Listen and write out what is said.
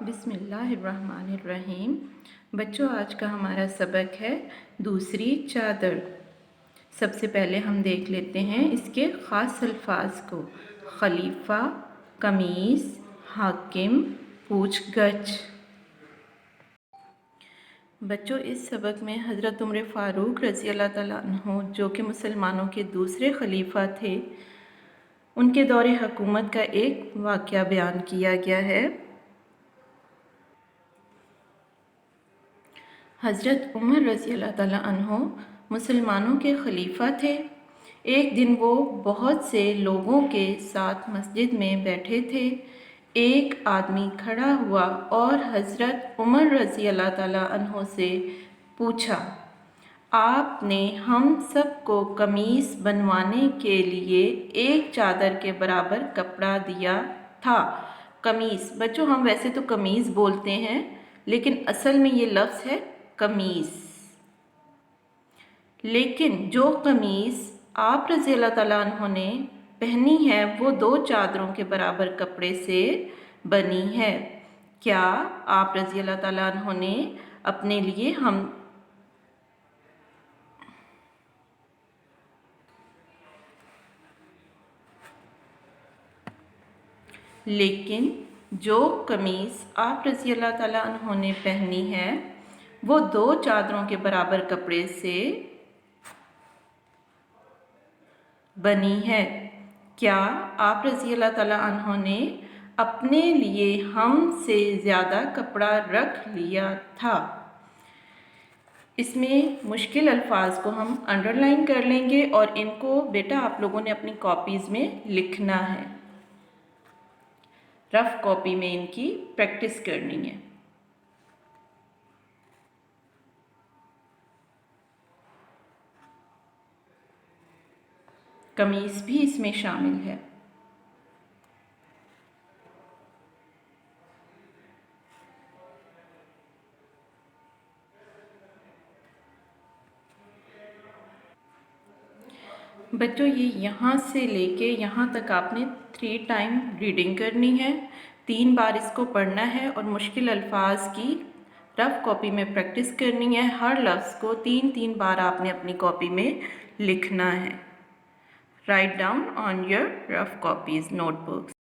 बिस्मिल्लाहिर्रहमानिर्रहीम। बच्चों, आज का हमारा सबक है दूसरी चादर। सबसे पहले हम देख लेते हैं इसके ख़ास अल्फाज को। खलीफा, कमीज़, हाकिम, पूछगछ। बच्चों, इस सबक में हज़रत उमर फ़ारूक रज़ी अल्लाह ताला अन्हु, जो कि मुसलमानों के दूसरे खलीफा थे, उनके दौरे हुकूमत का एक वाक़या बयान किया गया है। हज़रत उमर रज़ी अल्लाह ताला अन्हु मुसलमानों के खलीफा थे। एक दिन वो बहुत से लोगों के साथ मस्जिद में बैठे थे। एक आदमी खड़ा हुआ और हज़रत उमर रज़ी अल्लाह ताला अन्हु से पूछा, आपने हम सबको कमीज़ बनवाने के लिए एक चादर के बराबर कपड़ा दिया था। कमीज़, बच्चों हम वैसे तो कमीज़ बोलते हैं, लेकिन असल में ये लफ्ज़ है कमीज़। लेकिन जो कमीज़ आप रज़ी अल्लाह ताला अन्हु ने पहनी है वो 2 चादरों के बराबर कपड़े से बनी है। क्या आप रज़ी अल्लाह ताला अन्हु ने अपने लिए लेकिन जो कमीज़ आप रज़ी अल्लाह ताला अन्हु ने पहनी है वो 2 चादरों के बराबर कपड़े से बनी है। क्या आप रज़ी अल्लाह ताला अन्हु ने अपने लिए हमसे ज़्यादा कपड़ा रख लिया था? इसमें मुश्किल अल्फाज को हम अंडरलाइन कर लेंगे और इनको बेटा आप लोगों ने अपनी कॉपीज़ में लिखना है। रफ कॉपी में इनकी प्रैक्टिस करनी है। कमीज़ भी इसमें शामिल है। बच्चों ये यहाँ से लेके यहाँ तक आपने 3 टाइम रीडिंग करनी है। 3 बार इसको पढ़ना है और मुश्किल अल्फाज की रफ़ कॉपी में प्रैक्टिस करनी है। हर लफ्ज़ को 3-3 बार आपने अपनी कॉपी में लिखना है। Write down on your rough copies notebooks.